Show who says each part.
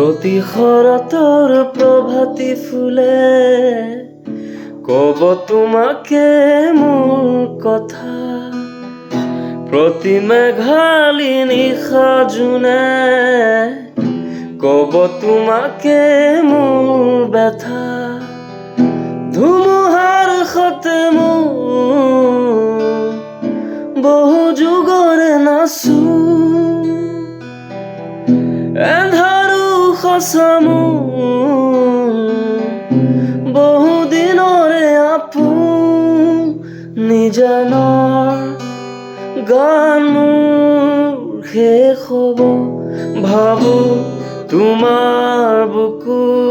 Speaker 1: প্রতি শৰতৰ প্ৰভাতী ফুলে কব তোমাকে মোৰ কথা। প্ৰতি মেঘালী নিশা জোনে কব তোমাকে মোৰ ব্যথা। ধুমুহাৰ সতে মোৰ বহু যুগৰে নাচো, এন্ধাৰো সঁচা মোৰ বহু দিনৰে আপোন। নিজানৰ গান মোৰ শেষ হ'ব, ভাবো তোমাৰ বুকুত